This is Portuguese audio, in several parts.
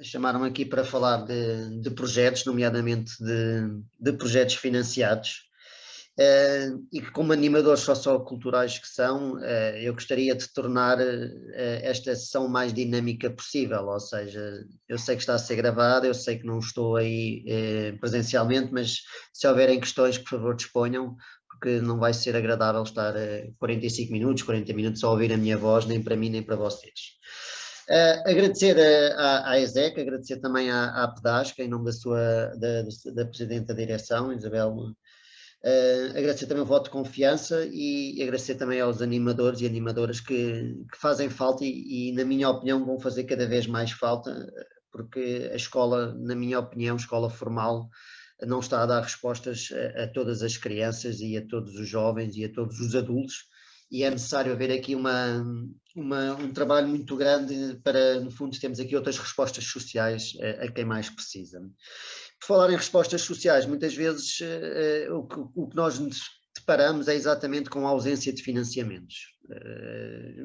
chamaram aqui para falar de projetos, nomeadamente de projetos financiados. E que, como animadores socioculturais que são, eu gostaria de tornar esta sessão mais dinâmica possível, ou seja, eu sei que está a ser gravada, eu sei que não estou aí presencialmente, mas se houverem questões, por favor, disponham, porque não vai ser agradável estar 45 minutos, 40 minutos a ouvir a minha voz, nem para mim, nem para vocês. Agradecer à ESEC, agradecer também à PEDASC, em nome da Presidente da Direção, Isabel. Agradecer também o voto de confiança e agradecer também aos animadores e animadoras que fazem falta e, na minha opinião, vão fazer cada vez mais falta, porque a escola, na minha opinião, a escola formal, não está a dar respostas a todas as crianças e a todos os jovens e a todos os adultos, e é necessário haver aqui um trabalho muito grande para, no fundo, termos aqui outras respostas sociais a quem mais precisa. Por falar em respostas sociais, muitas vezes o que nós nos deparamos é exatamente com a ausência de financiamentos.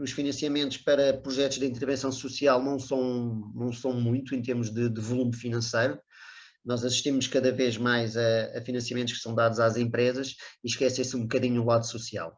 Os financiamentos para projetos de intervenção social não são muito em termos de volume financeiro. Nós assistimos cada vez mais a financiamentos que são dados às empresas e esquecem-se um bocadinho o lado social.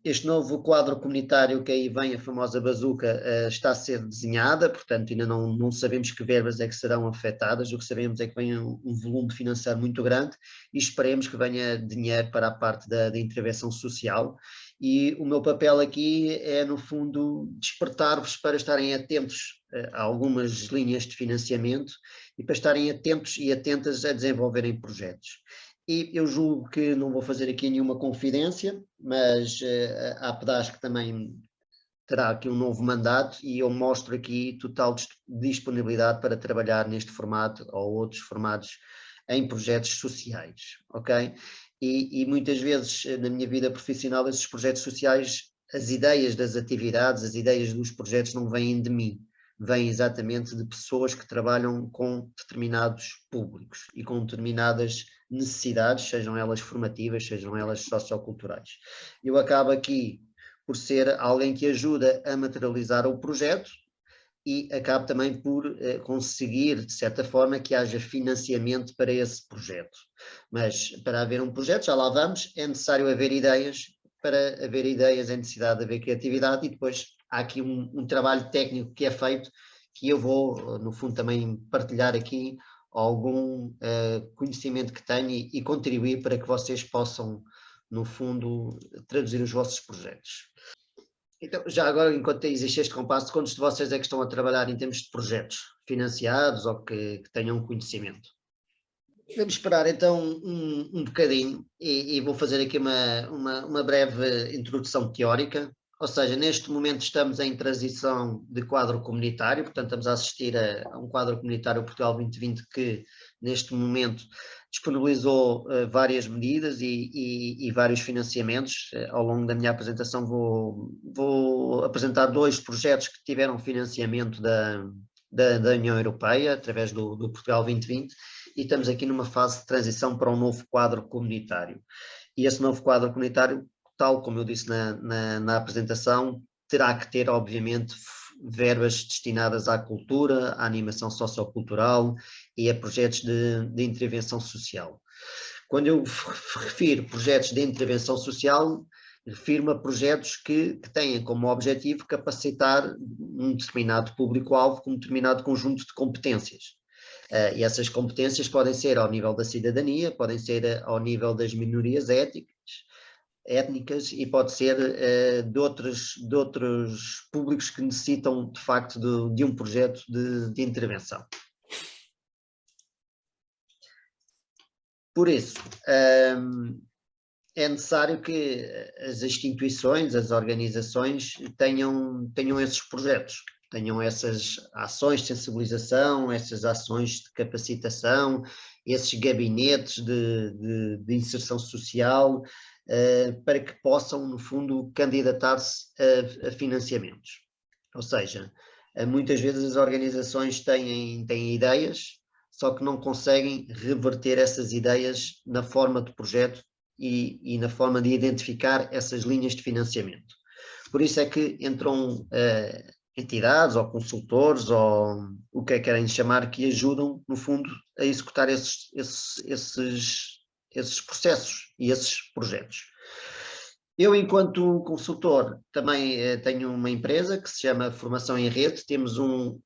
Este novo quadro comunitário que aí vem, a famosa bazuca, está a ser desenhada, portanto ainda não sabemos que verbas é que serão afetadas, o que sabemos é que vem um volume financeiro muito grande e esperemos que venha dinheiro para a parte da intervenção social, e o meu papel aqui é, no fundo, despertar-vos para estarem atentos a algumas linhas de financiamento e para estarem atentos e atentas a desenvolverem projetos. E eu julgo que não vou fazer aqui nenhuma confidência, mas a PEDASC também terá aqui um novo mandato e eu mostro aqui total disponibilidade para trabalhar neste formato ou outros formatos em projetos sociais, ok? E muitas vezes na minha vida profissional esses projetos sociais, as ideias das atividades, as ideias dos projetos não vêm de mim, vêm exatamente de pessoas que trabalham com determinados públicos e com determinadas necessidades, sejam elas formativas, sejam elas socioculturais. Eu acabo aqui por ser alguém que ajuda a materializar o projeto e acabo também por conseguir, de certa forma, que haja financiamento para esse projeto. Mas para haver um projeto, já lá vamos, é necessário haver ideias, para haver ideias é necessidade de haver criatividade e depois há aqui um trabalho técnico que é feito, que eu vou, no fundo, também partilhar aqui algum conhecimento que tenho e contribuir para que vocês possam, no fundo, traduzir os vossos projetos. Então, já agora, enquanto existe este compasso, quantos de vocês é que estão a trabalhar em termos de projetos financiados ou que tenham conhecimento? Vamos esperar então um bocadinho e vou fazer aqui uma breve introdução teórica. Ou seja, neste momento estamos em transição de quadro comunitário, portanto estamos a assistir a um quadro comunitário Portugal 2020 que neste momento disponibilizou várias medidas e vários financiamentos. Ao longo da minha apresentação vou apresentar 2 projetos que tiveram financiamento da União Europeia através do Portugal 2020 e estamos aqui numa fase de transição para um novo quadro comunitário. E esse novo quadro comunitário, tal como eu disse na apresentação, terá que ter, obviamente, verbas destinadas à cultura, à animação sociocultural e a projetos de intervenção social. Quando eu refiro projetos de intervenção social, refiro-me a projetos que têm como objetivo capacitar um determinado público-alvo com um determinado conjunto de competências. E essas competências podem ser ao nível da cidadania, podem ser ao nível das minorias étnicas e pode ser de outros públicos que necessitam de facto de um projeto de intervenção. Por isso, é necessário que as instituições, as organizações tenham esses projetos, tenham essas ações de sensibilização, essas ações de capacitação, esses gabinetes de inserção social, para que possam, no fundo, candidatar-se a financiamentos. Ou seja, muitas vezes as organizações têm ideias, só que não conseguem reverter essas ideias na forma de projeto e na forma de identificar essas linhas de financiamento. Por isso é que entram entidades ou consultores ou o que é que querem chamar, que ajudam, no fundo, a executar esses processos e esses projetos. Eu, enquanto consultor, também tenho uma empresa que se chama Formação em Rede. Temos um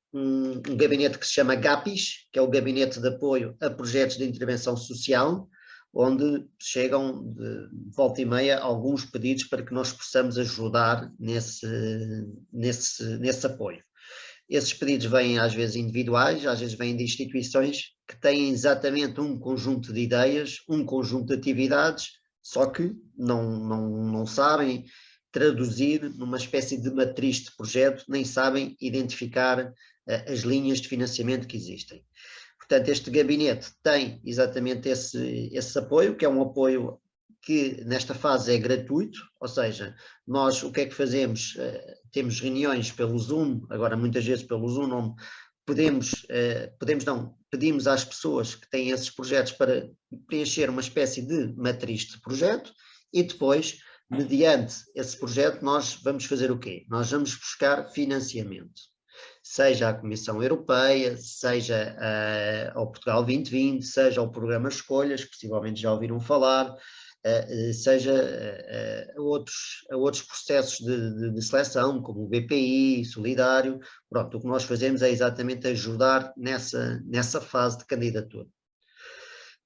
gabinete que se chama GAPIS, que é o Gabinete de Apoio a Projetos de Intervenção Social, onde chegam de volta e meia alguns pedidos para que nós possamos ajudar nesse apoio. Esses pedidos vêm às vezes individuais, às vezes vêm de instituições que têm exatamente um conjunto de ideias, um conjunto de atividades, só que não sabem traduzir numa espécie de matriz de projeto, nem sabem identificar as linhas de financiamento que existem. Portanto, este gabinete tem exatamente esse apoio, que é um apoio que nesta fase é gratuito, ou seja, nós o que é que fazemos? Temos reuniões pelo Zoom, agora muitas vezes pelo Zoom, onde pedimos às pessoas que têm esses projetos para preencher uma espécie de matriz de projeto e depois, mediante esse projeto, nós vamos fazer o quê? Nós vamos buscar financiamento. Seja a Comissão Europeia, seja ao Portugal 2020, seja ao Programa Escolhas, que possivelmente já ouviram falar, seja a outros processos de seleção, como o BPI, Solidário. Pronto, o que nós fazemos é exatamente ajudar nessa fase de candidatura.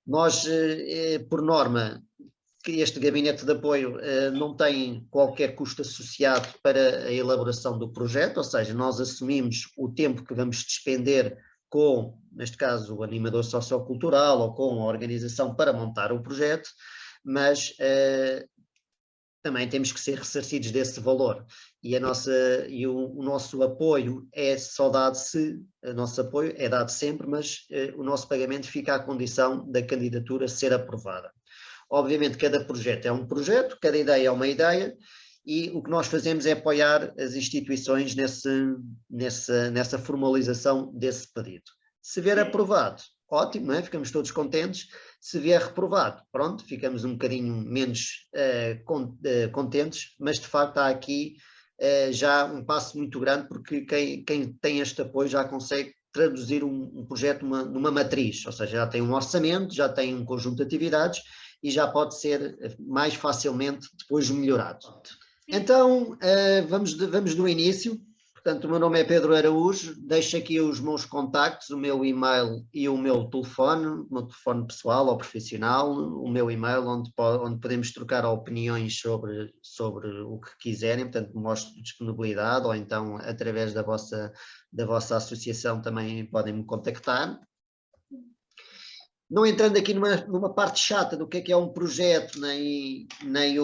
Nós, por norma, que este gabinete de apoio não tem qualquer custo associado para a elaboração do projeto, ou seja, nós assumimos o tempo que vamos despender com, neste caso, o animador sociocultural ou com a organização para montar o projeto, mas também temos que ser ressarcidos desse valor e o nosso apoio é só dado o nosso apoio é dado sempre, mas o nosso pagamento fica à condição da candidatura ser aprovada. Obviamente, cada projeto é um projeto, cada ideia é uma ideia, e o que nós fazemos é apoiar as instituições nessa formalização desse pedido. Se vier aprovado, ótimo, não é? Ficamos todos contentes. Se vier reprovado, pronto, ficamos um bocadinho menos contentes, mas de facto há aqui já um passo muito grande, porque quem tem este apoio já consegue traduzir um projeto numa matriz, ou seja, já tem um orçamento, já tem um conjunto de atividades, e já pode ser mais facilmente depois melhorado. Então, vamos do início. Portanto, o meu nome é Pedro Araújo, deixo aqui os meus contactos, o meu e-mail e o meu telefone pessoal ou profissional, o meu e-mail onde podemos trocar opiniões sobre o que quiserem, portanto mostro disponibilidade, ou então através da vossa associação também podem me contactar. Não entrando aqui numa parte chata do que é um projeto, nem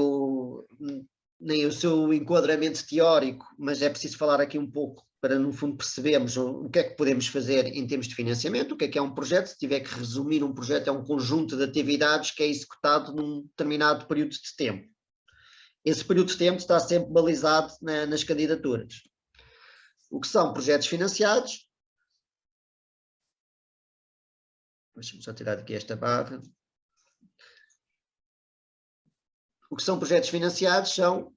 o seu enquadramento teórico, mas é preciso falar aqui um pouco para, no fundo, percebermos o que é que podemos fazer em termos de financiamento, o que é um projeto. Se tiver que resumir, um projeto é um conjunto de atividades que é executado num determinado período de tempo. Esse período de tempo está sempre balizado nas candidaturas. O que são projetos financiados? Deixa-me só tirar aqui esta barra. O que são projetos financiados são...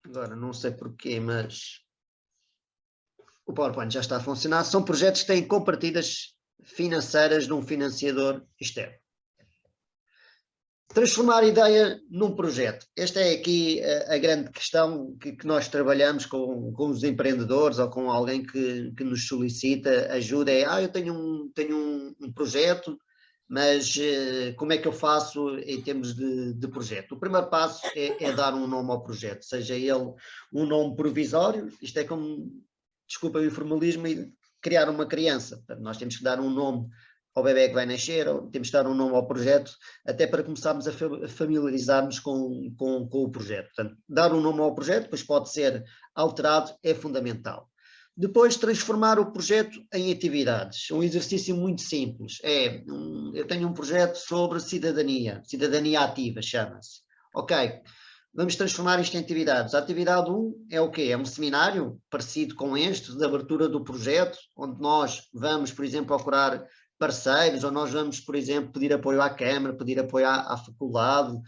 Agora, não sei porquê, mas o PowerPoint já está a funcionar. São projetos que têm compartidas financeiras de um financiador externo. Transformar a ideia num projeto. Esta é aqui a grande questão que nós trabalhamos com os empreendedores ou com alguém que nos solicita ajuda. Eu tenho um projeto, mas como é que eu faço em termos de projeto? O primeiro passo é dar um nome ao projeto, seja ele um nome provisório, isto é como, desculpa o informalismo, e criar uma criança. Portanto, nós temos que dar um nome ao bebê que vai nascer, ou temos que dar um nome ao projeto, até para começarmos a familiarizarmos com o projeto. Portanto, dar um nome ao projeto, depois pode ser alterado, é fundamental. Depois, transformar o projeto em atividades. Um exercício muito simples. Eu tenho um projeto sobre cidadania ativa, chama-se. Ok, vamos transformar isto em atividades. A atividade 1 é o quê? É um seminário parecido com este, de abertura do projeto, onde nós vamos, por exemplo, procurar parceiros, ou nós vamos, por exemplo, pedir apoio à Câmara, pedir apoio à faculdade,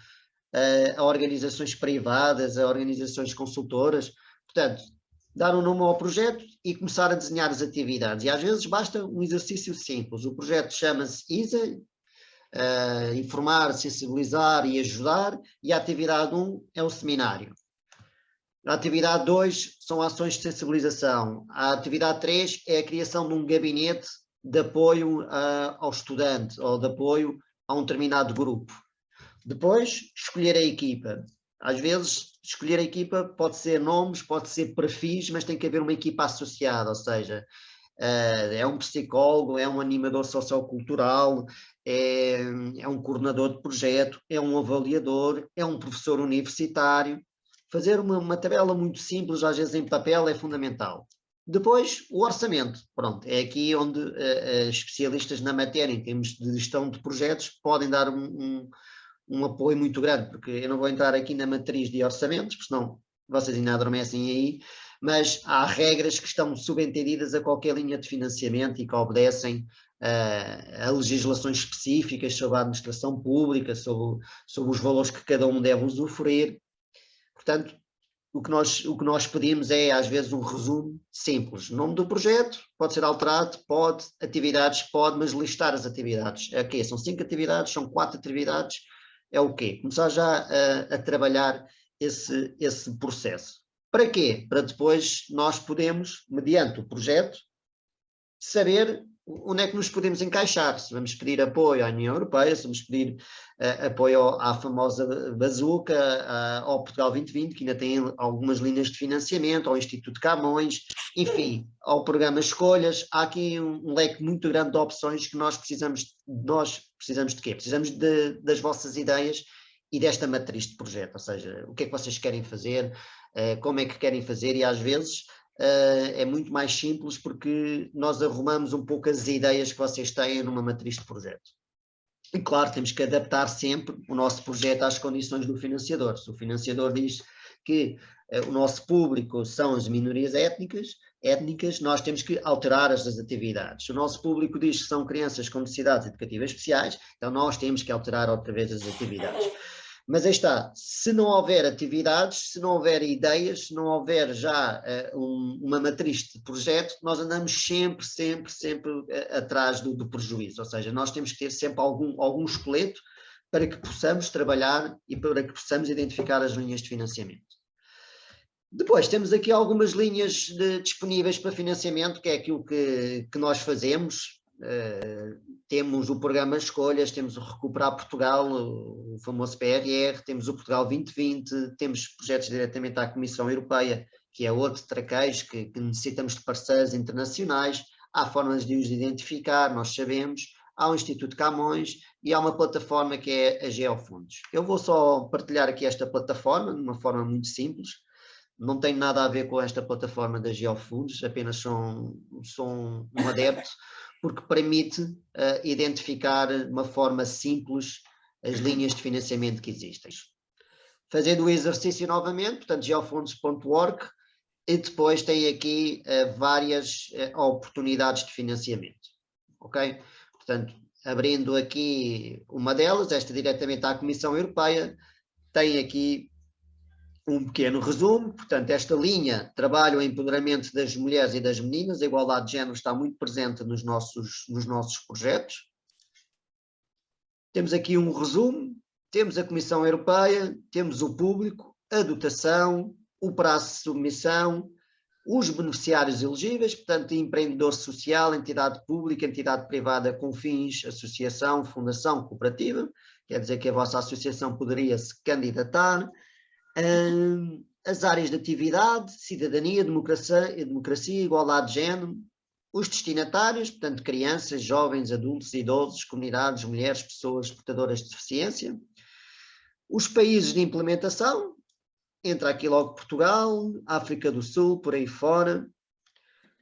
a organizações privadas, a organizações consultoras. Portanto, dar um nome ao projeto e começar a desenhar as atividades. E às vezes basta um exercício simples. O projeto chama-se ISA, informar, sensibilizar e ajudar, e a atividade 1 é o seminário. A atividade 2 são ações de sensibilização. A atividade 3 é a criação de um gabinete de apoio ao estudante ou de apoio a um determinado grupo. Depois, escolher a equipa. Às vezes, escolher a equipa pode ser nomes, pode ser perfis, mas tem que haver uma equipa associada, ou seja, é um psicólogo, é um animador sociocultural, é um coordenador de projeto, é um avaliador, é um professor universitário. Fazer uma tabela muito simples, às vezes em papel, é fundamental. Depois, o orçamento. Pronto, é aqui onde especialistas na matéria, em termos de gestão de projetos, podem dar um apoio muito grande, porque eu não vou entrar aqui na matriz de orçamentos, porque senão vocês ainda adormecem aí, mas há regras que estão subentendidas a qualquer linha de financiamento e que obedecem a legislações específicas sobre a administração pública, sobre os valores que cada um deve usufruir. Portanto, o que nós pedimos é, às vezes, um resumo simples. O nome do projeto pode ser alterado, pode, atividades pode, mas listar as atividades. É o quê? São 5 atividades, são 4 atividades, é o quê? Começar já a trabalhar esse processo. Para quê? Para depois nós podemos, mediante o projeto, saber onde é que nos podemos encaixar, se vamos pedir apoio à União Europeia, se vamos pedir apoio à famosa bazuca, ao Portugal 2020, que ainda tem algumas linhas de financiamento, ao Instituto Camões, enfim, ao programa Escolhas. Há aqui um leque muito grande de opções que nós precisamos de quê? Precisamos das vossas ideias e desta matriz de projeto, ou seja, o que é que vocês querem fazer, como é que querem fazer, e às vezes é muito mais simples porque nós arrumamos um pouco as ideias que vocês têm numa matriz de projeto. E claro, temos que adaptar sempre o nosso projeto às condições do financiador. Se o financiador diz que o nosso público são as minorias étnicas, nós temos que alterar as atividades. Se o nosso público diz que são crianças com necessidades educativas especiais, então nós temos que alterar outra vez as atividades. Mas aí está, se não houver atividades, se não houver ideias, se não houver já uma matriz de projeto, nós andamos sempre atrás do prejuízo. Ou seja, nós temos que ter sempre algum esqueleto para que possamos trabalhar e para que possamos identificar as linhas de financiamento. Depois temos aqui algumas linhas disponíveis para financiamento, que é aquilo que nós fazemos. Temos o programa Escolhas, temos o Recuperar Portugal, o famoso PRR, temos o Portugal 2020, temos projetos diretamente à Comissão Europeia, que é outro traquejo, que necessitamos de parceiros internacionais. Há formas de os identificar, nós sabemos. Há o Instituto Camões e há uma plataforma que é a Geofundos. Eu vou só partilhar aqui esta plataforma de uma forma muito simples. Não tem nada a ver com esta plataforma da Geofundos, apenas sou um adepto, porque permite identificar de uma forma simples as linhas de financiamento que existem. Fazendo o exercício novamente, portanto, geofundos.org, e depois tem aqui várias oportunidades de financiamento, ok? Portanto, abrindo aqui uma delas, esta diretamente à Comissão Europeia, tem aqui um pequeno resumo. Portanto, esta linha trabalha o empoderamento das mulheres e das meninas, a igualdade de género está muito presente nos nossos projetos. Temos aqui um resumo, temos a Comissão Europeia, temos o público, a dotação, o prazo de submissão, os beneficiários elegíveis, portanto, empreendedor social, entidade pública, entidade privada com fins, associação, fundação, cooperativa, quer dizer que a vossa associação poderia se candidatar. As áreas de atividade, cidadania, democracia, igualdade de género, os destinatários, portanto, crianças, jovens, adultos, idosos, comunidades, mulheres, pessoas portadoras de deficiência, os países de implementação, entra aqui logo Portugal, África do Sul, por aí fora.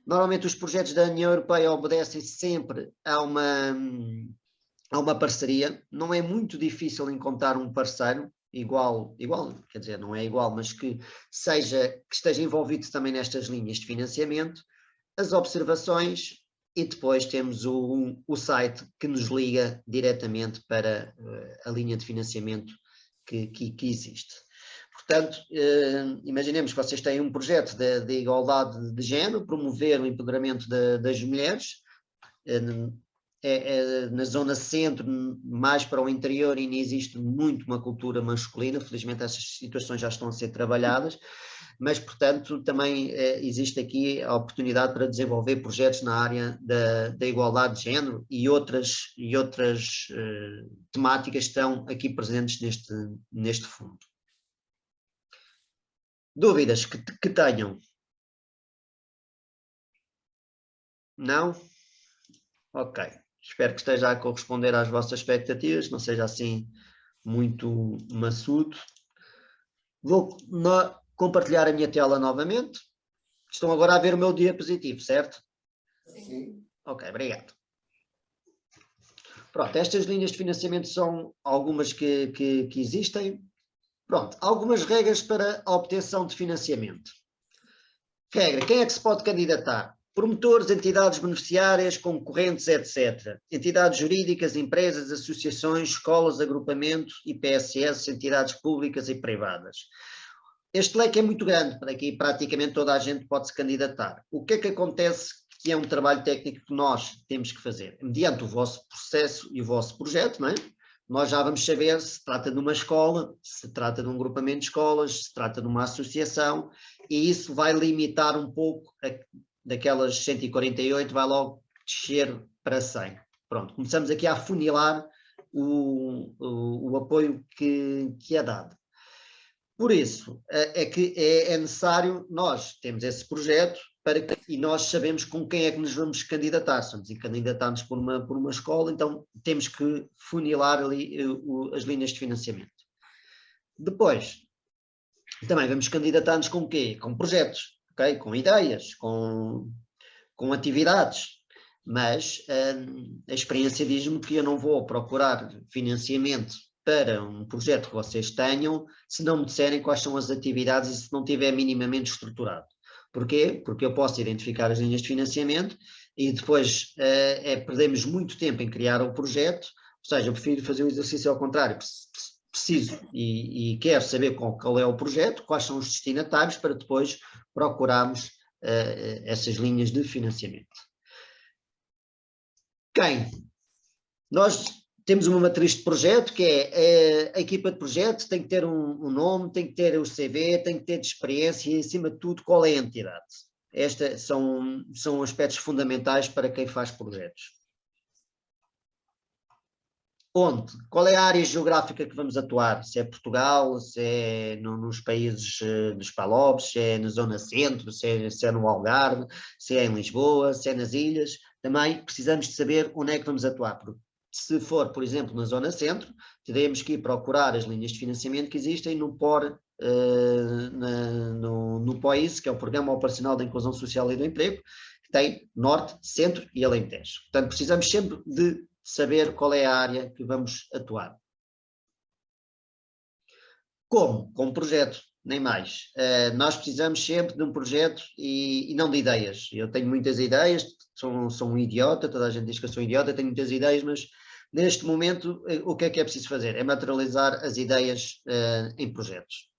Normalmente os projetos da União Europeia obedecem sempre a uma parceria, não é muito difícil encontrar um parceiro igual, quer dizer, não é igual, mas que esteja envolvido também nestas linhas de financiamento, as observações, e depois temos o site que nos liga diretamente para a linha de financiamento que existe. Portanto, imaginemos que vocês têm um projeto de igualdade de género, promover o empoderamento das mulheres, na zona centro, mais para o interior, ainda existe muito uma cultura masculina, felizmente essas situações já estão a ser trabalhadas, mas, portanto, também existe aqui a oportunidade para desenvolver projetos na área da igualdade de género e outras temáticas estão aqui presentes neste fundo. Dúvidas que tenham? Não? Ok. Espero que esteja a corresponder às vossas expectativas, não seja assim muito maçudo. Vou compartilhar a minha tela novamente. Estão agora a ver o meu diapositivo, certo? Sim. Ok, obrigado. Pronto, estas linhas de financiamento são algumas que existem. Pronto, algumas regras para a obtenção de financiamento. Regra, quem é que se pode candidatar? Promotores, entidades beneficiárias, concorrentes, etc. Entidades jurídicas, empresas, associações, escolas, agrupamentos, IPSS, entidades públicas e privadas. Este leque é muito grande, para que praticamente toda a gente pode se candidatar. O que é que acontece que é um trabalho técnico que nós temos que fazer? Mediante o vosso processo e o vosso projeto, não é? Nós já vamos saber se trata de uma escola, se trata de um agrupamento de escolas, se trata de uma associação, e isso vai limitar um pouco, daquelas 148, vai logo descer para 100. Pronto, começamos aqui a afunilar o apoio que é dado. Por isso, é que é necessário, nós temos esse projeto, e nós sabemos com quem é que nos vamos candidatar. Estamos a candidatar-nos por uma escola, então temos que funilar ali as linhas de financiamento. Depois, também vamos candidatar-nos com o quê? Com projetos, okay? Com ideias, com atividades. Mas a experiência diz-me que eu não vou procurar financiamento para um projeto que vocês tenham se não me disserem quais são as atividades e se não tiver minimamente estruturado. Porquê? Porque eu posso identificar as linhas de financiamento e depois perdemos muito tempo em criar o projeto, ou seja, eu prefiro fazer o exercício ao contrário, preciso e quero saber qual é o projeto, quais são os destinatários, para depois procurarmos essas linhas de financiamento. Quem? Nós temos uma matriz de projeto, que é a equipa de projeto tem que ter um nome, tem que ter o CV, tem que ter de experiência e, acima de tudo, qual é a entidade. Estes são aspectos fundamentais para quem faz projetos. Onde? Qual é a área geográfica que vamos atuar? Se é Portugal, se é nos países dos Palopes, se é na zona centro, se é no Algarve, se é em Lisboa, se é nas ilhas. Também precisamos de saber onde é que vamos atuar. Porque se for, por exemplo, na zona centro, teremos que ir procurar as linhas de financiamento que existem no POR, no POIS, que é o Programa Operacional da Inclusão Social e do Emprego, que tem Norte, Centro e Alentejo. Portanto, precisamos sempre de saber qual é a área que vamos atuar. Como? Com um projeto, nem mais. Nós precisamos sempre de um projeto e não de ideias. Eu tenho muitas ideias, sou um idiota, toda a gente diz que eu sou um idiota, tenho muitas ideias, mas neste momento o que é preciso fazer? É materializar as ideias em projetos.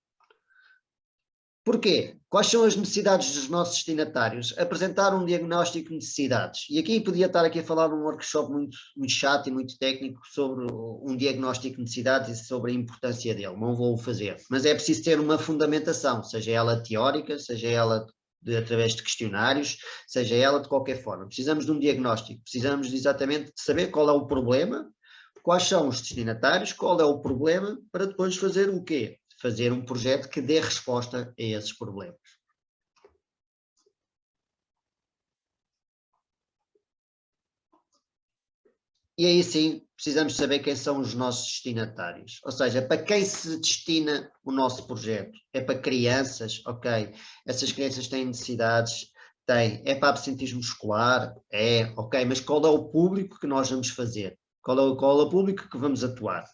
Porquê? Quais são as necessidades dos nossos destinatários? Apresentar um diagnóstico de necessidades. E aqui podia estar aqui a falar num workshop muito chato e muito técnico sobre um diagnóstico de necessidades e sobre a importância dele. Não vou o fazer. Mas é preciso ter uma fundamentação, seja ela teórica, seja ela através de questionários, seja ela de qualquer forma. Precisamos de um diagnóstico, precisamos exatamente de saber qual é o problema, quais são os destinatários, qual é o problema, para depois fazer o quê? Fazer um projeto que dê resposta a esses problemas. E aí sim, precisamos saber quem são os nossos destinatários. Ou seja, para quem se destina o nosso projeto? É para crianças? Ok. Essas crianças têm necessidades? Têm. É para absentismo escolar? É. Ok. Mas qual é o público que nós vamos fazer? Qual é o público que vamos atuar?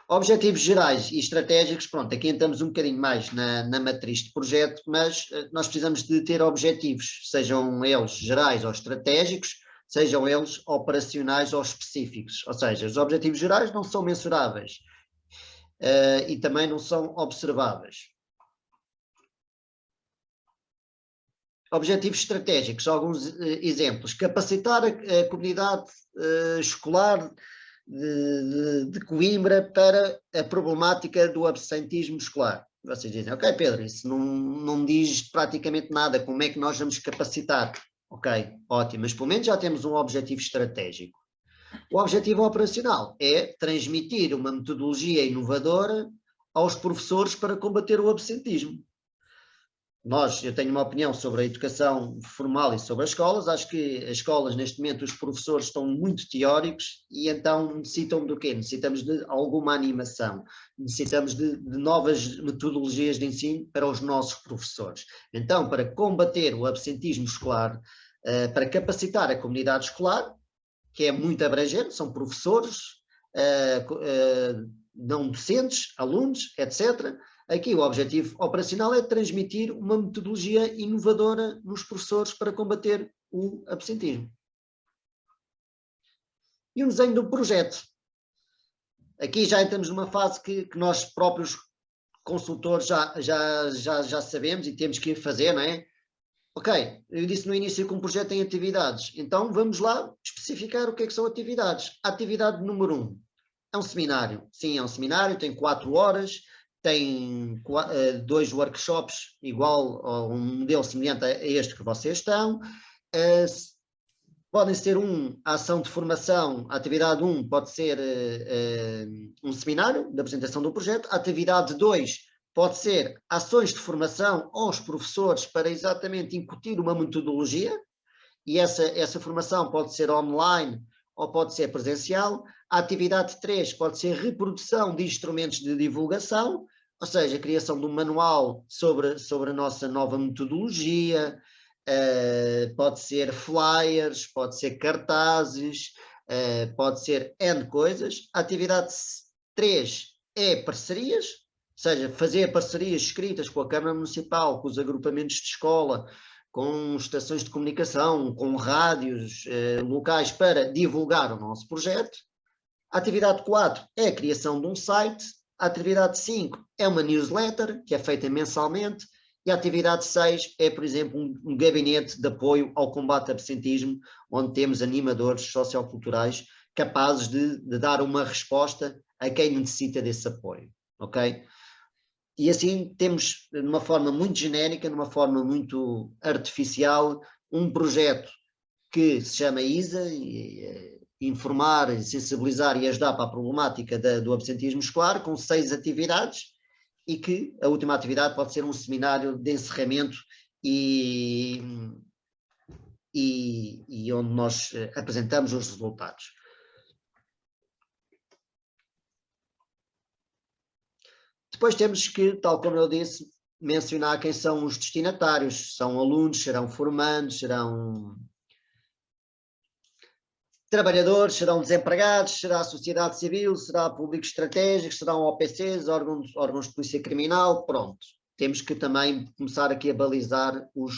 Objetivos gerais e estratégicos, pronto, aqui entramos um bocadinho mais na matriz de projeto, mas nós precisamos de ter objetivos, sejam eles gerais ou estratégicos, sejam eles operacionais ou específicos, ou seja, os objetivos gerais não são mensuráveis e também não são observáveis. Objetivos estratégicos, alguns exemplos: capacitar a comunidade escolar de Coimbra para a problemática do absentismo escolar. Vocês dizem, ok, Pedro, isso não diz praticamente nada, como é que nós vamos capacitar? Ok, ótimo, mas pelo menos já temos um objetivo estratégico. O objetivo operacional é transmitir uma metodologia inovadora aos professores para combater o absentismo. Eu tenho uma opinião sobre a educação formal e sobre as escolas. Acho que as escolas, neste momento, os professores estão muito teóricos e então necessitam do quê? Necessitamos de alguma animação, necessitamos de novas metodologias de ensino para os nossos professores. Então, para combater o absentismo escolar, para capacitar a comunidade escolar, que é muito abrangente, são professores, não docentes, alunos, etc., aqui o objetivo operacional é transmitir uma metodologia inovadora nos professores para combater o absentismo. E um desenho do projeto. Aqui já entramos numa fase que nós próprios consultores já sabemos e temos que fazer, não é? Ok, eu disse no início que um projeto tem atividades, então vamos lá especificar o que é que são atividades. A atividade número 1 é um seminário. Sim, é um seminário, tem 4 horas, tem 2 workshops igual a um modelo semelhante a este que vocês estão. Podem ser a ação de formação, a atividade 1 pode ser um seminário de apresentação do projeto, a atividade 2 pode ser ações de formação aos professores para exatamente incutir uma metodologia, e essa formação pode ser online ou pode ser presencial. A atividade 3 pode ser reprodução de instrumentos de divulgação, ou seja, a criação de um manual sobre a nossa nova metodologia, pode ser flyers, pode ser cartazes, pode ser N coisas. A atividade 3 é parcerias, ou seja, fazer parcerias escritas com a Câmara Municipal, com os agrupamentos de escola, com estações de comunicação, com rádios locais para divulgar o nosso projeto. A atividade 4 é a criação de um site. A atividade 5 é uma newsletter, que é feita mensalmente. E a atividade 6 é, por exemplo, um gabinete de apoio ao combate ao absentismo, onde temos animadores socioculturais capazes de dar uma resposta a quem necessita desse apoio. Ok? E assim temos, de uma forma muito genérica, de uma forma muito artificial, um projeto que se chama ISA, informar, sensibilizar e ajudar para a problemática do absentismo escolar, com 6 atividades, e que a última atividade pode ser um seminário de encerramento e onde nós apresentamos os resultados. Depois temos que, tal como eu disse, mencionar quem são os destinatários. São alunos, serão formandos, serão trabalhadores, serão desempregados, será a sociedade civil, será público estratégico, serão OPCs, órgãos de polícia criminal, pronto. Temos que também começar aqui a balizar os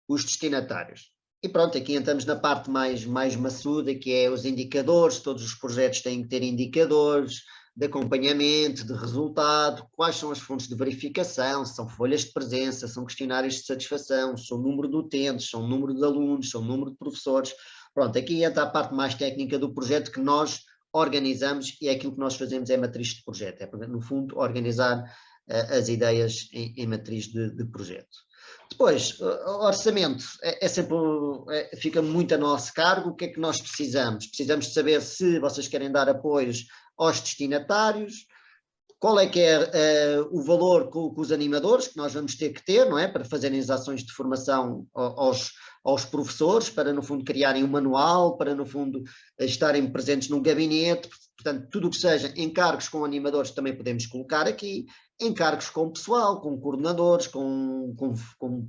destinatários. E pronto, aqui entramos na parte mais maçuda, que é os indicadores. Todos os projetos têm que ter indicadores de acompanhamento, de resultado, quais são as fontes de verificação, são folhas de presença, são questionários de satisfação, são número de utentes, são número de alunos, são número de professores. Pronto, aqui entra a parte mais técnica do projeto que nós organizamos, e é aquilo que nós fazemos, é matriz de projeto, é, no fundo, organizar as ideias em matriz de projeto. Depois, o orçamento sempre, fica muito a nosso cargo. O que é que nós precisamos? Precisamos de saber se vocês querem dar apoios aos destinatários, qual é que é o valor com os animadores que nós vamos ter que ter, não é? Para fazerem as ações de formação aos professores, para no fundo criarem um manual, para no fundo estarem presentes num gabinete. Portanto, tudo o que seja encargos com animadores também podemos colocar aqui, encargos com pessoal, com coordenadores, com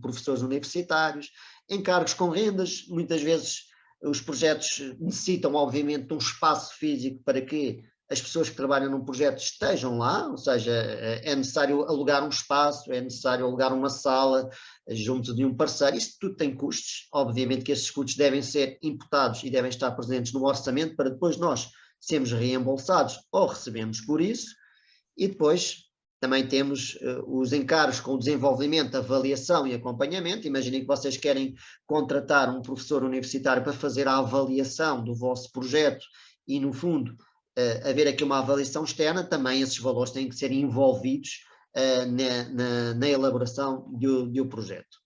professores universitários, encargos com rendas. Muitas vezes os projetos necessitam, obviamente, de um espaço físico para que as pessoas que trabalham num projeto estejam lá, ou seja, é necessário alugar um espaço, é necessário alugar uma sala junto de um parceiro, isto tudo tem custos, obviamente que esses custos devem ser imputados e devem estar presentes no orçamento para depois nós sermos reembolsados ou recebemos por isso, e depois também temos os encargos com o desenvolvimento, avaliação e acompanhamento. Imaginem que vocês querem contratar um professor universitário para fazer a avaliação do vosso projeto e, no fundo, haver aqui uma avaliação externa, também esses valores têm que ser envolvidos na elaboração do projeto.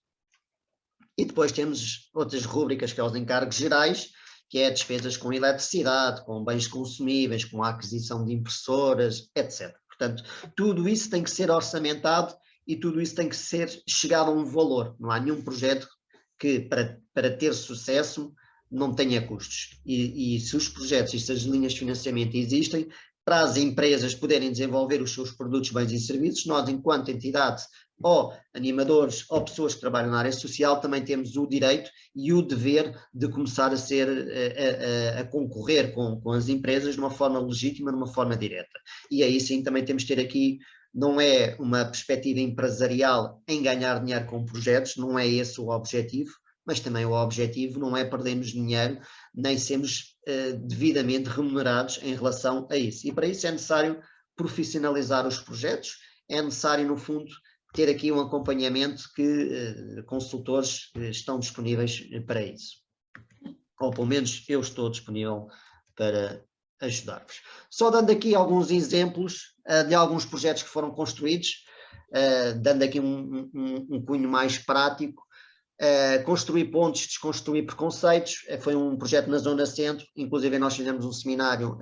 E depois temos outras rúbricas, que são os encargos gerais, que é despesas com eletricidade, com bens consumíveis, com a aquisição de impressoras, etc. Portanto, tudo isso tem que ser orçamentado e tudo isso tem que ser chegado a um valor. Não há nenhum projeto que, para ter sucesso, não tenha custos. E se os projetos e se as linhas de financiamento existem, para as empresas poderem desenvolver os seus produtos, bens e serviços, nós, enquanto entidade, ou animadores, ou pessoas que trabalham na área social, também temos o direito e o dever de começar a concorrer com as empresas de uma forma legítima, de uma forma direta. E aí sim também temos de ter aqui, não é uma perspectiva empresarial em ganhar dinheiro com projetos, não é esse o objetivo, mas também o objetivo não é perdermos dinheiro, nem sermos devidamente remunerados em relação a isso. E para isso é necessário profissionalizar os projetos, é necessário, no fundo, ter aqui um acompanhamento que consultores estão disponíveis para isso. Ou pelo menos eu estou disponível para ajudar-vos. Só dando aqui alguns exemplos de alguns projetos que foram construídos, dando aqui um cunho mais prático. Construir pontes, desconstruir preconceitos, foi um projeto na Zona Centro, inclusive nós fizemos um seminário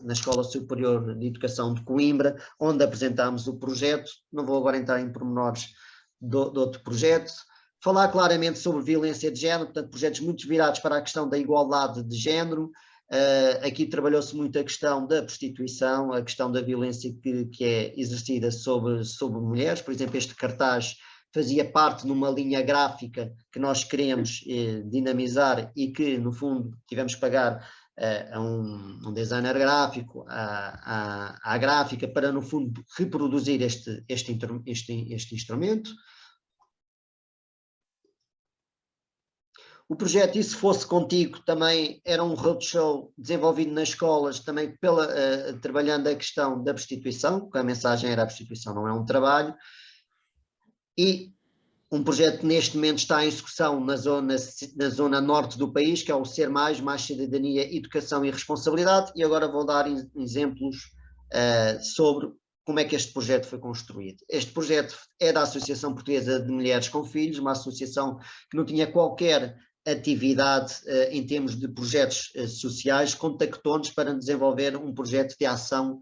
na Escola Superior de Educação de Coimbra, onde apresentámos o projeto. Não vou agora entrar em pormenores do outro projeto. Falar claramente sobre violência de género, portanto, projetos muito virados para a questão da igualdade de género. Aqui trabalhou-se muito a questão da prostituição, a questão da violência que é exercida sobre mulheres. Por exemplo, este cartaz fazia parte numa linha gráfica que nós queremos dinamizar e que, no fundo, tivemos que pagar a um designer gráfico, à gráfica, para, no fundo, reproduzir este instrumento. O projeto E Se Fosse Contigo também era um roadshow desenvolvido nas escolas, também trabalhando a questão da prostituição, porque a mensagem era: a prostituição não é um trabalho. E um projeto que neste momento está em execução na zona norte do país, que é o Ser Mais Cidadania, Educação e Responsabilidade, e agora vou dar exemplos sobre como é que este projeto foi construído. Este projeto é da Associação Portuguesa de Mulheres com Filhos, uma associação que não tinha qualquer atividade em termos de projetos sociais, contactou-nos para desenvolver um projeto de ação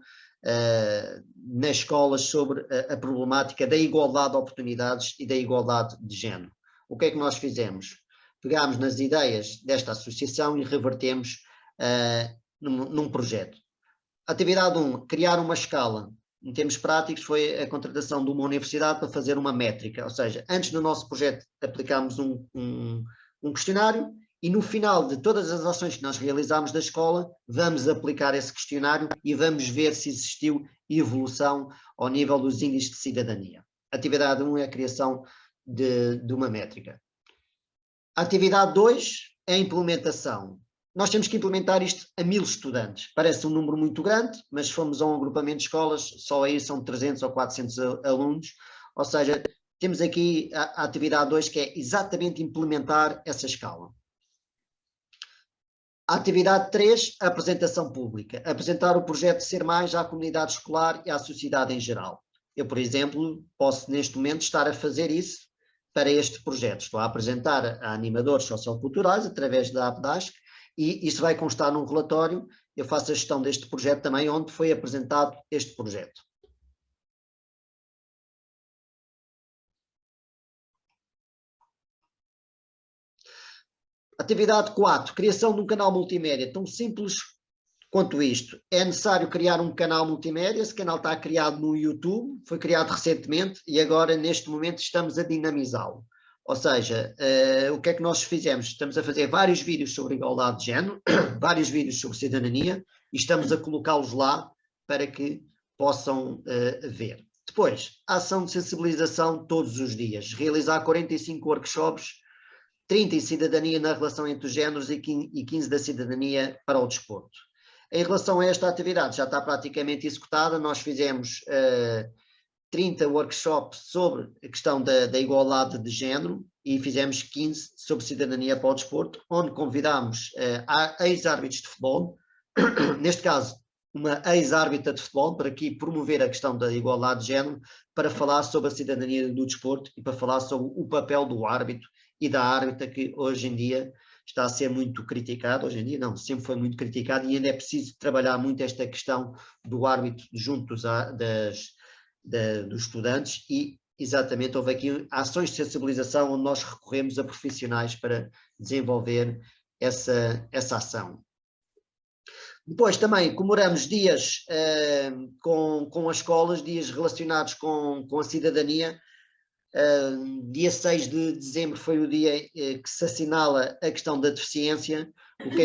nas escolas sobre a problemática da igualdade de oportunidades e da igualdade de género. O que é que nós fizemos? Pegámos nas ideias desta associação e revertemos num projeto. Atividade 1, criar uma escala. Em termos práticos, foi a contratação de uma universidade para fazer uma métrica, ou seja, antes do nosso projeto aplicámos um questionário, e no final de todas as ações que nós realizámos da escola, vamos aplicar esse questionário e vamos ver se existiu evolução ao nível dos índices de cidadania. Atividade 1 é a criação de uma métrica. Atividade 2 é a implementação. Nós temos que implementar isto a 1000 estudantes. Parece um número muito grande, mas se formos a um agrupamento de escolas, só aí são 300 ou 400 alunos, ou seja, temos aqui a atividade 2, que é exatamente implementar essa escala. A atividade 3, a apresentação pública. Apresentar o projeto Ser Mais à comunidade escolar e à sociedade em geral. Eu, por exemplo, posso neste momento estar a fazer isso para este projeto. Estou a apresentar a animadores socioculturais através da APDASC e isso vai constar num relatório. Eu faço a gestão deste projeto também, onde foi apresentado este projeto. Atividade 4, criação de um canal multimédia. Tão simples quanto isto. É necessário criar um canal multimédia. Esse canal está criado no YouTube, foi criado recentemente e agora, neste momento, estamos a dinamizá-lo. Ou seja, o que é que nós fizemos? Estamos a fazer vários vídeos sobre igualdade de género, vários vídeos sobre cidadania, e estamos a colocá-los lá para que possam ver. Depois, ação de sensibilização todos os dias. Realizar 45 workshops, 30 em cidadania na relação entre os géneros e 15 da cidadania para o desporto. Em relação a esta atividade, já está praticamente executada. Nós fizemos 30 workshops sobre a questão da igualdade de género e fizemos 15 sobre cidadania para o desporto, onde convidámos ex-árbitros de futebol, neste caso uma ex-árbitra de futebol, para aqui promover a questão da igualdade de género, para falar sobre a cidadania do desporto e para falar sobre o papel do árbitro e da árbitra, que hoje em dia está a ser muito criticado. Hoje em dia não, sempre foi muito criticado, e ainda é preciso trabalhar muito esta questão do árbitro junto dos estudantes, e exatamente houve aqui ações de sensibilização onde nós recorremos a profissionais para desenvolver essa ação. Depois também comemoramos dias com as escolas, dias relacionados com a cidadania. Dia 6 de dezembro foi o dia que se assinala a questão da deficiência. O que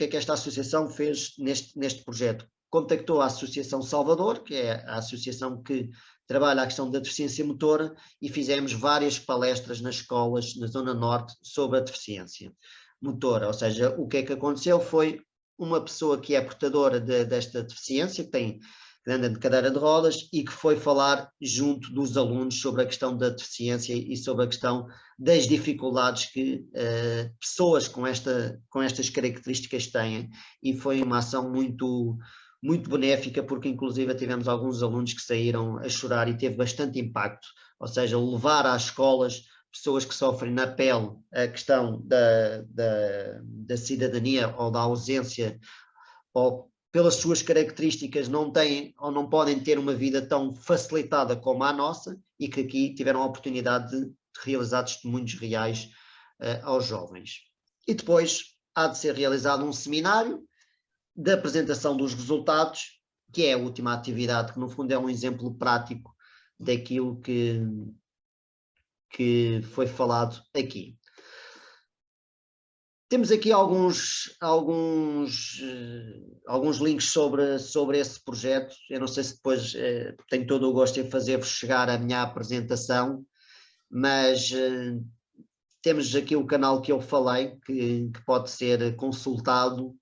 é que esta associação fez neste projeto? Contactou a Associação Salvador, que é a associação que trabalha a questão da deficiência motora, e fizemos várias palestras nas escolas na Zona Norte sobre a deficiência motora. Ou seja, o que é que aconteceu foi uma pessoa que é portadora desta deficiência, que anda de cadeira de rodas, e que foi falar junto dos alunos sobre a questão da deficiência e sobre a questão das dificuldades que pessoas com estas características têm, e foi uma ação muito benéfica, porque inclusive tivemos alguns alunos que saíram a chorar e teve bastante impacto. Ou seja, levar às escolas pessoas que sofrem na pele a questão da cidadania ou da ausência, ou pelas suas características não têm ou não podem ter uma vida tão facilitada como a nossa, e que aqui tiveram a oportunidade de realizar testemunhos reais aos jovens. E depois há de ser realizado um seminário da apresentação dos resultados, que é a última atividade, que no fundo é um exemplo prático daquilo que foi falado aqui. Temos aqui alguns links sobre esse projeto. Eu não sei se depois tenho todo o gosto em fazer-vos chegar a minha apresentação, mas temos aqui o canal que eu falei, que pode ser consultado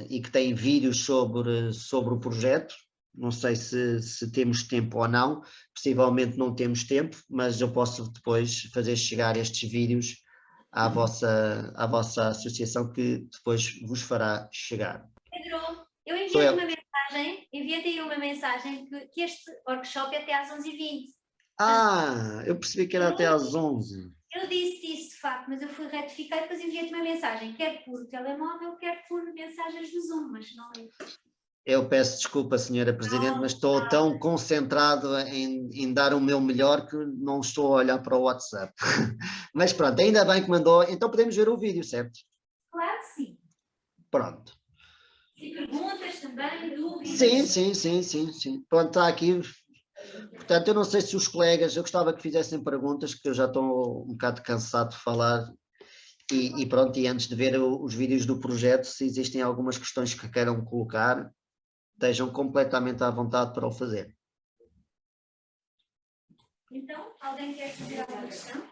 e que tem vídeos sobre o projeto. Não sei se temos tempo ou não, possivelmente não temos tempo, mas eu posso depois fazer chegar estes vídeos à vossa associação, que depois vos fará chegar. Pedro, eu enviei-te uma mensagem que este workshop é até às 11h20. Eu percebi que era até às 11. Eu disse isso de facto, mas eu fui retificar e depois enviei-te uma mensagem, quer por telemóvel, quer por mensagens do Zoom, mas não é. Eu peço desculpa, senhora Presidente, mas estou tão concentrado em dar o meu melhor que não estou a olhar para o WhatsApp. Mas pronto, ainda bem que mandou. Então podemos ver o vídeo, certo? Claro que sim. Pronto. E perguntas também, dúvidas? Sim. Pronto, está aqui. Portanto, eu não sei se os colegas, eu gostava que fizessem perguntas, que eu já estou um bocado cansado de falar. E pronto, e antes de ver os vídeos do projeto, se existem algumas questões que queiram colocar, estejam completamente à vontade para o fazer. Então, alguém quer fazer alguma questão?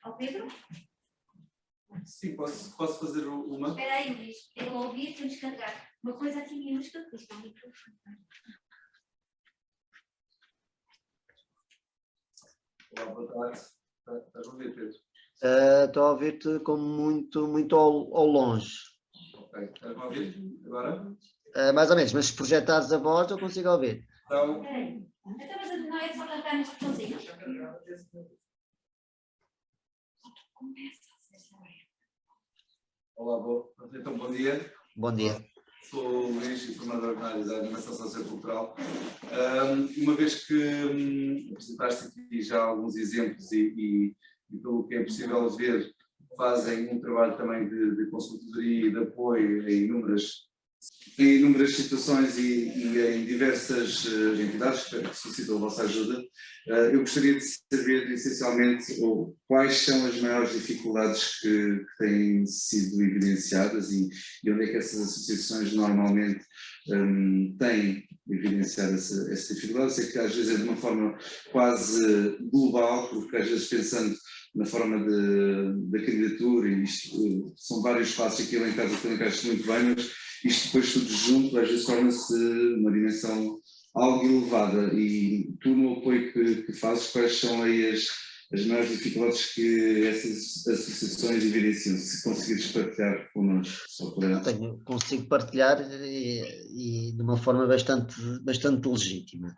Ao Pedro? Sim, posso fazer uma? Espera aí, Luís, eu vou ouvir, temos que carregar. Uma coisa aqui minúscula, que está o microfone. Olá, boa tarde. Estás a ouvir, Pedro? Estou a ouvir-te como muito ao longe. Ok, estás a ouvir agora? Mais ou menos, mas se projetares a voz eu consigo ouvir. Então, Então, mas não é só carregar neste botãozinho. olá, então bom dia. Bom dia. Sou o Luís, informador na área da animação sociocultural. Uma vez que apresentaste aqui já alguns exemplos e pelo que é possível ver, fazem um trabalho também de consultoria e de apoio a inúmeras em inúmeras situações e em diversas entidades que solicitam a vossa ajuda. Eu gostaria de saber, essencialmente, quais são as maiores dificuldades que têm sido evidenciadas e onde é que essas associações normalmente têm evidenciado essa dificuldade. Eu sei que às vezes é de uma forma quase global, porque às vezes pensando na forma da candidatura, e isto são vários passos aqui elencados muito bem, mas isto depois tudo junto às vezes torna-se uma dimensão algo elevada. E tu, no apoio que fazes, quais são aí as maiores dificuldades que essas associações evidenciam? Se conseguires partilhar connosco, só para... Consigo partilhar e de uma forma bastante legítima.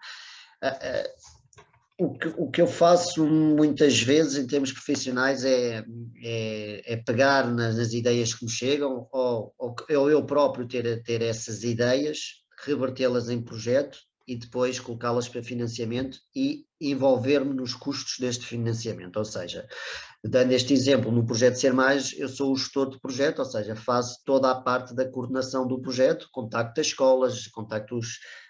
O que eu faço muitas vezes em termos profissionais é pegar nas ideias que me chegam, ou eu próprio ter essas ideias, revertê-las em projeto e depois colocá-las para financiamento e envolver-me nos custos deste financiamento. Ou seja, dando este exemplo, no projeto Ser Mais, eu sou o gestor de projeto, ou seja, faço toda a parte da coordenação do projeto, contacto as escolas, contacto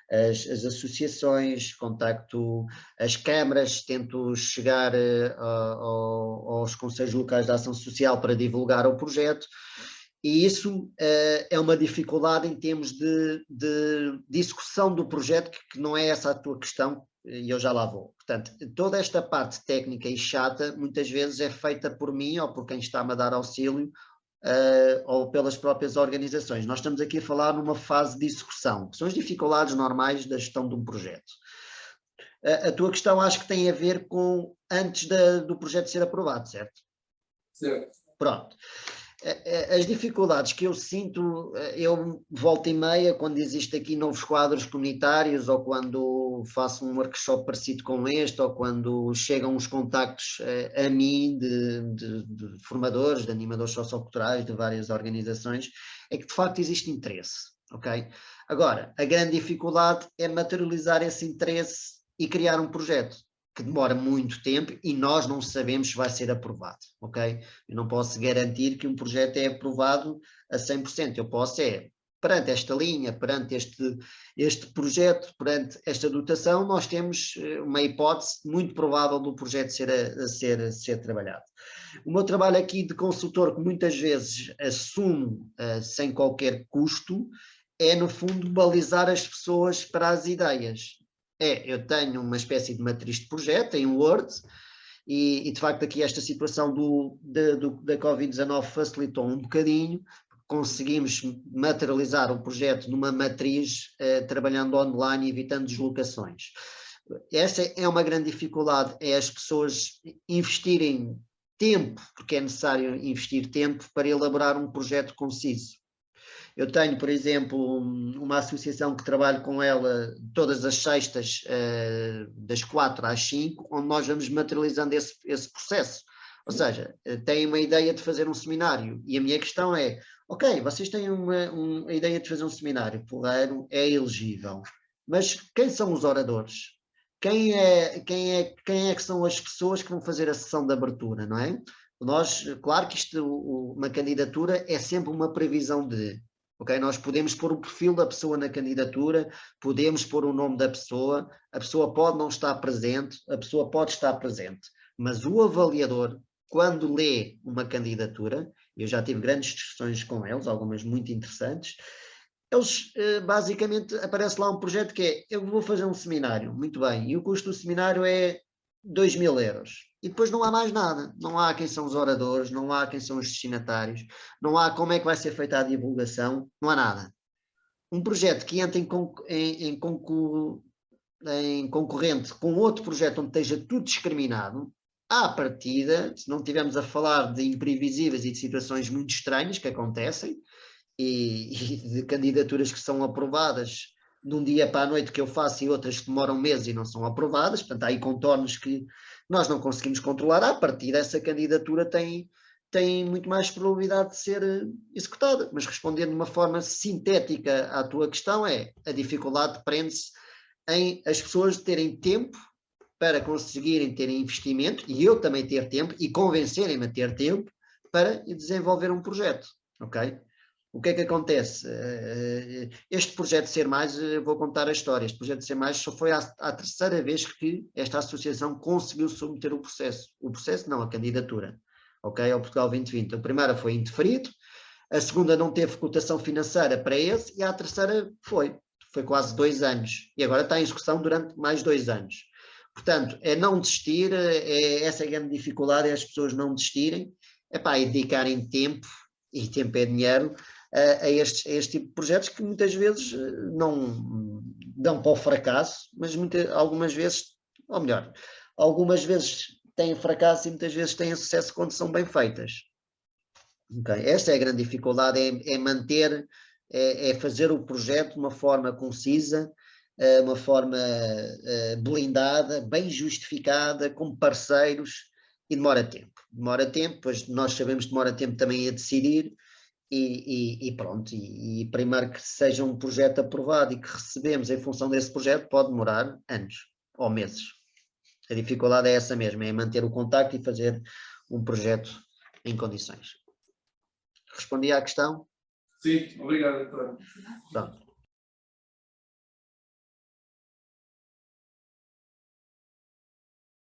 as associações, contacto as câmaras, tento chegar aos conselhos locais de ação social para divulgar o projeto, e isso é uma dificuldade em termos de execução do projeto, que não é essa a tua questão, e eu já lá vou. Portanto, toda esta parte técnica e chata, muitas vezes é feita por mim ou por quem está-me a dar auxílio, ou pelas próprias organizações. Nós estamos aqui a falar numa fase de execução, que são as dificuldades normais da gestão de um projeto. A tua questão acho que tem a ver com antes do projeto ser aprovado, certo? Certo. Pronto. As dificuldades que eu sinto, eu volta e meia, quando existe aqui novos quadros comunitários, ou quando faço um workshop parecido com este, ou quando chegam os contactos a mim de formadores, de animadores socioculturais, de várias organizações, é que de facto existe interesse, ok? Agora, a grande dificuldade é materializar esse interesse e criar um projeto, que demora muito tempo e nós não sabemos se vai ser aprovado, ok? Eu não posso garantir que um projeto é aprovado a 100%, eu posso perante esta linha, perante este projeto, perante esta dotação, nós temos uma hipótese muito provável do projeto ser trabalhado. O meu trabalho aqui de consultor, que muitas vezes assumo sem qualquer custo, é no fundo balizar as pessoas para as ideias. Eu tenho uma espécie de matriz de projeto em Word e de facto aqui esta situação da Covid-19 facilitou um bocadinho, conseguimos materializar o projeto numa matriz trabalhando online e evitando deslocações. Essa é uma grande dificuldade, é as pessoas investirem tempo, porque é necessário investir tempo para elaborar um projeto conciso. Eu tenho, por exemplo, uma associação que trabalho com ela todas as sextas, das 4 às 5, onde nós vamos materializando esse processo. Ou seja, têm uma ideia de fazer um seminário e a minha questão é, ok, vocês têm uma ideia de fazer um seminário porreiro, é elegível, mas quem são os oradores? Quem é que são as pessoas que vão fazer a sessão de abertura, não é? Nós, claro que uma candidatura é sempre uma previsão de... Okay? Nós podemos pôr o perfil da pessoa na candidatura, podemos pôr o nome da pessoa, a pessoa pode não estar presente, a pessoa pode estar presente, mas o avaliador, quando lê uma candidatura, eu já tive grandes discussões com eles, algumas muito interessantes, eles basicamente aparece lá um projeto que é, eu vou fazer um seminário, muito bem, e o custo do seminário é 2.000 euros. E depois não há mais nada, não há quem são os oradores, não há quem são os destinatários, não há como é que vai ser feita a divulgação, não há nada. Um projeto que entra em concorrente com outro projeto onde esteja tudo discriminado, à partida, se não estivermos a falar de imprevisíveis e de situações muito estranhas que acontecem, e de candidaturas que são aprovadas de um dia para a noite que eu faço e outras que demoram meses e não são aprovadas, portanto há aí contornos que nós não conseguimos controlar, a partir dessa candidatura tem muito mais probabilidade de ser executada, mas respondendo de uma forma sintética à tua questão a dificuldade prende-se em as pessoas terem tempo para conseguirem ter investimento, e eu também ter tempo, e convencerem-me a ter tempo para desenvolver um projeto, ok? O que é que acontece? Este projeto Ser Mais, vou contar a história, este projeto Ser Mais só foi a terceira vez que esta associação conseguiu submeter o processo não, a candidatura, ok, ao Portugal 2020. A primeira foi indeferido, a segunda não teve cotação financeira para esse e a terceira foi quase 2 anos e agora está em execução durante mais 2 anos. Portanto, é não desistir, essa é a grande dificuldade, é as pessoas não desistirem, e dedicarem tempo, e tempo é dinheiro, a este tipo de projetos que muitas vezes não dão para o fracasso, mas algumas vezes, ou melhor, algumas vezes têm fracasso e muitas vezes têm sucesso quando são bem feitas. Okay. Esta é a grande dificuldade, é manter, é fazer o projeto de uma forma concisa, uma forma blindada, bem justificada, com parceiros, e demora tempo, pois nós sabemos que demora tempo também a decidir, e pronto, e primeiro que seja um projeto aprovado e que recebemos em função desse projeto pode demorar anos ou meses. A dificuldade é essa mesmo, é manter o contacto e fazer um projeto em condições. Respondi à questão? Sim, obrigado, António. Pronto.